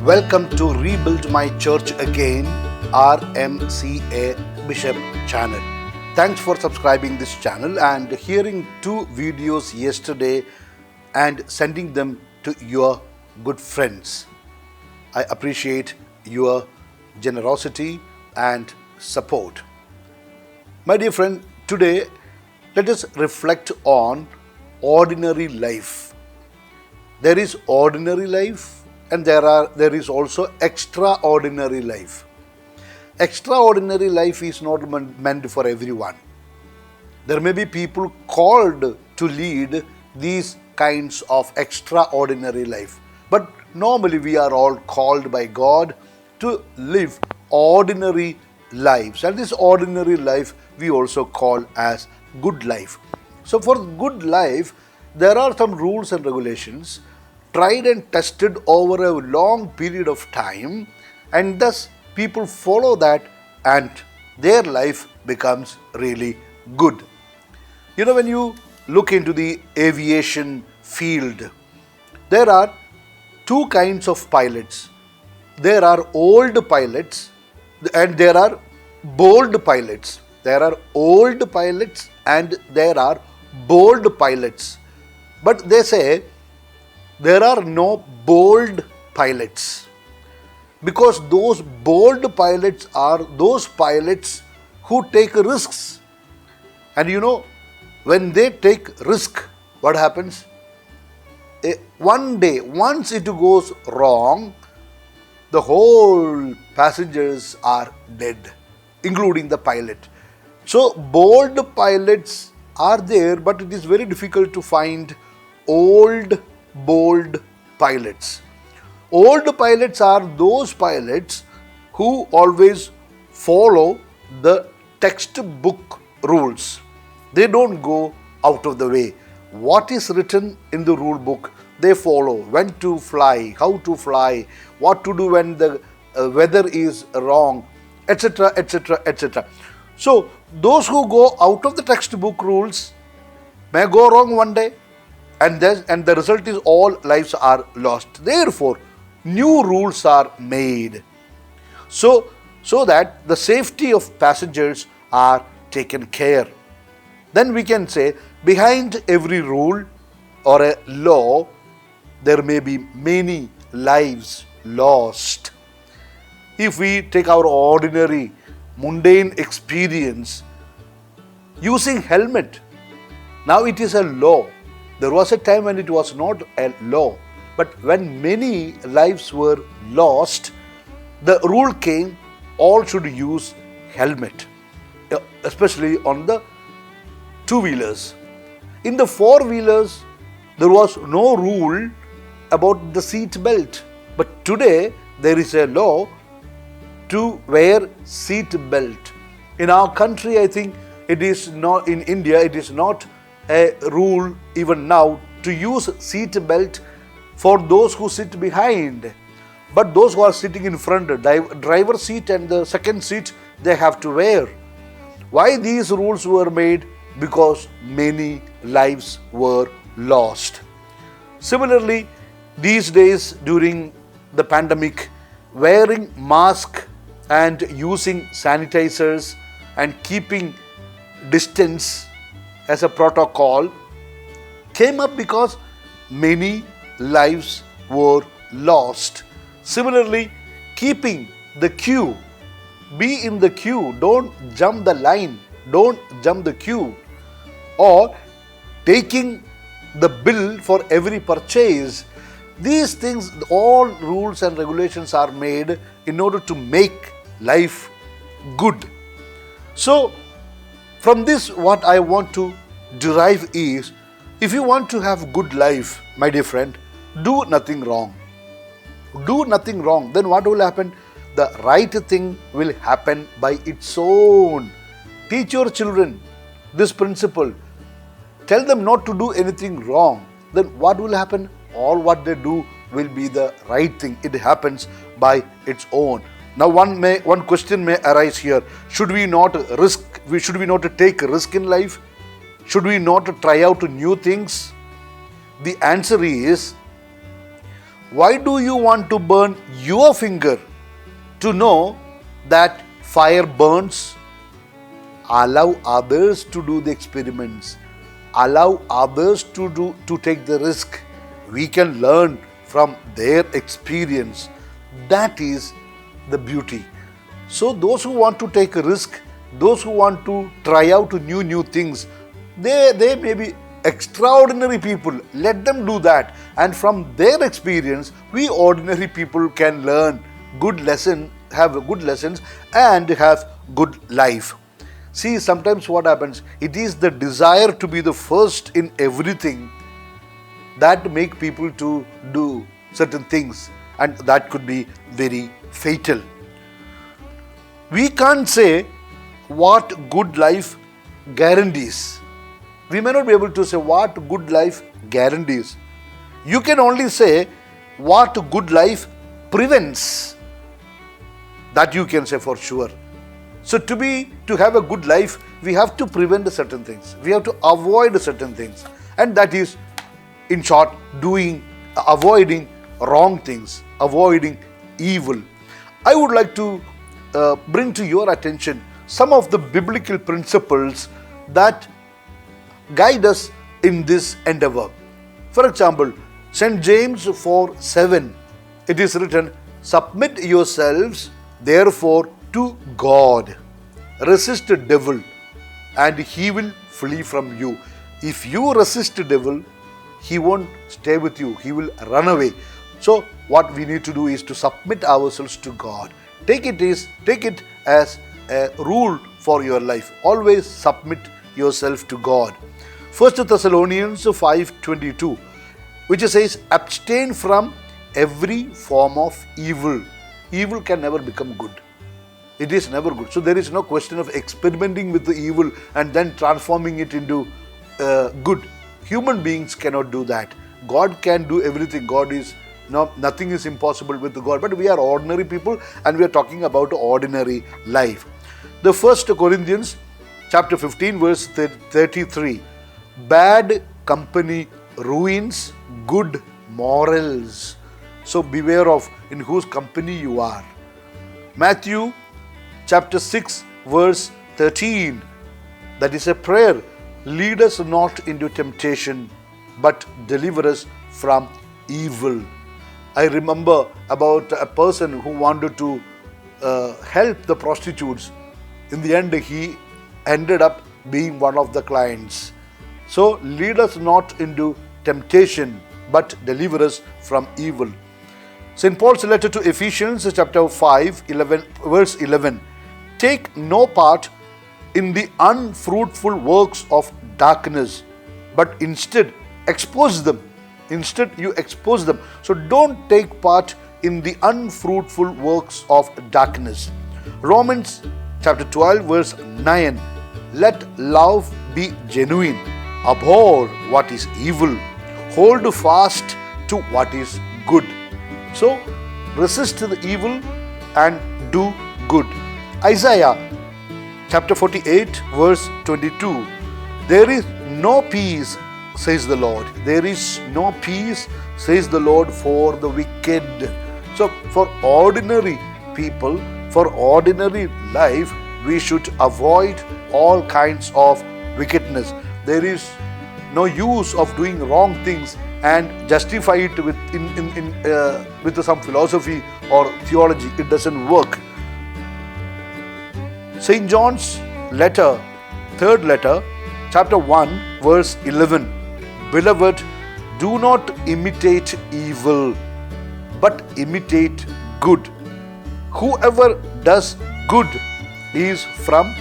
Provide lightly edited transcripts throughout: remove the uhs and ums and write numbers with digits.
Welcome to Rebuild My Church Again, RMCA Bishop channel. Thanks for subscribing this channel and hearing 2 videos yesterday and sending them to your good friends. I appreciate your generosity and support. My dear friend, today let us reflect on ordinary life. There is ordinary life and there is also extraordinary life. Extraordinary life is not meant for everyone. There may be people called to lead these kinds of extraordinary life. But normally we are all called by God to live ordinary lives. And this ordinary life we also call as good life. So for good life, there are some rules and regulations tried and tested over a long period of time, and thus people follow that and their life becomes really good. You know, when you look into the aviation field, there are 2 kinds of pilots. There are old pilots and there are bold pilots. There are old pilots and there are bold pilots. But they say there are no bold pilots, because those bold pilots are those pilots who take risks. And you know, when they take risk, what happens? One day, once it goes wrong, the whole passengers are dead, including the pilot. So bold pilots are there, but it is very difficult to find old bold pilots. Old pilots are those pilots who always follow the textbook rules. They don't go out of the way. What is written in the rule book, they follow. When to fly, how to fly, what to do when the weather is wrong, etc., etc., etc. So those who go out of the textbook rules may go wrong one day, and the result is all lives are lost. Therefore, new rules are made so that the safety of passengers are taken care. Then we can say, behind every rule or a law, there may be many lives lost. If we take our ordinary, mundane experience, using helmet, now it is a law. There was a time when it was not a law, but when many lives were lost, the rule came, all should use helmet, especially on the 2-wheelers. In the 4-wheelers, there was no rule about the seat belt, but today there is a law to wear seat belt. In our country, I think it is not, in India, it is not a rule even now to use seat belt for those who sit behind, but those who are sitting in front, driver seat and the second seat, they have to wear. Why these rules were made? Because many lives were lost. Similarly, these days during the pandemic, wearing mask and using sanitizers and keeping distance as a protocol came up because many lives were lost. Similarly, keeping the queue, be in the queue, don't jump the line, don't jump the queue, or taking the bill for every purchase. These things, all rules and regulations are made in order to make life good. So from this, what I want to derive is, if you want to have good life, my dear friend, do nothing wrong. Do nothing wrong. Then what will happen? The right thing will happen by its own. Teach your children this principle. Tell them not to do anything wrong. Then what will happen? All what they do will be the right thing. It happens by its own. Now one question may arise here. Should we not take risk in life? Should we not try out new things? The answer is, Why do you want to burn your finger to know that fire burns? Allow others to do the experiments. Allow others to take the risk. We can learn from their experience. That is the beauty. So those who want to take a risk, those who want to try out new things, they may be extraordinary people. Let them do that. And from their experience, we ordinary people can learn good lesson, have good lessons and have good life. See, sometimes what happens, it is the desire to be the first in everything that make people to do certain things, and that could be very fatal. We can't say what good life guarantees. We may not be able to say what good life guarantees. You can only say what good life prevents. That you can say for sure. So to have a good life, we have to prevent certain things. We have to avoid certain things. And that is, in short, avoiding wrong things, avoiding evil. I would like to bring to your attention some of the biblical principles that guide us in this endeavor. For example, St. James 4:7, it is written, "Submit yourselves therefore to God. Resist the devil and he will flee from you." If you resist the devil, he won't stay with you. He will run away. So what we need to do is to submit ourselves to God. Take it as a rule for your life. Always submit yourself to God. 1 Thessalonians 5:22, which says, "Abstain from every form of evil." Evil can never become good. It is never good. So there is no question of experimenting with the evil and then transforming it into good. Human beings cannot do that. God can do everything. Nothing is impossible with God. But we are ordinary people and we are talking about ordinary life. The 1 Corinthians chapter 15 verse 33. "Bad company ruins good morals." So beware of in whose company you are. Matthew chapter 6 verse 13. That is a prayer. "Lead us not into temptation, but deliver us from evil." I remember about a person who wanted to help the prostitutes. In the end, he ended up being one of the clients. So, lead us not into temptation, but deliver us from evil. St. Paul's letter to Ephesians chapter 5, verse 11. "Take no part in the unfruitful works of darkness, but instead expose them." Instead, you expose them. So don't take part in the unfruitful works of darkness. Romans chapter 12 verse 9. "Let love be genuine. Abhor what is evil. Hold fast to what is good." So resist the evil and do good. Isaiah chapter 48 verse 22. "There is no peace, says the Lord. There is no peace, says the Lord, for the wicked." So for ordinary people, for ordinary life, we should avoid all kinds of wickedness. There is no use of doing wrong things and justify it with some philosophy or theology. It doesn't work. St. John's letter, third letter, chapter 1, verse 11. "Beloved, do not imitate evil, but imitate good. Whoever does good is from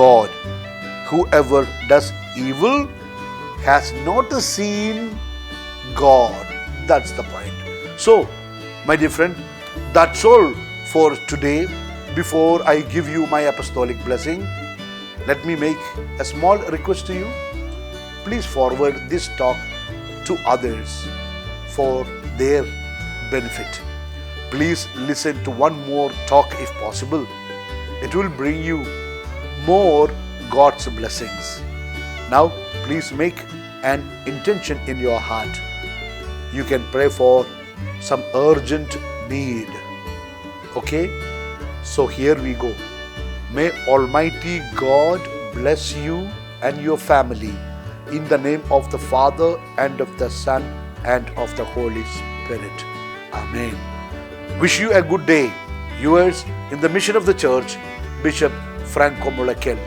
God. Whoever does evil has not seen God." That's the point. So, my dear friend, that's all for today. Before I give you my apostolic blessing, let me make a small request to you. Please forward this talk to others for their benefit. Please listen to one more talk if possible. It will bring you more God's blessings. Now, please make an intention in your heart. You can pray for some urgent need. Okay? So here we go. May Almighty God bless you and your family in the name of the Father and of the Son and of the Holy Spirit. Amen. Wish you a good day. Yours in the mission of the church, Bishop Franco Mullakel.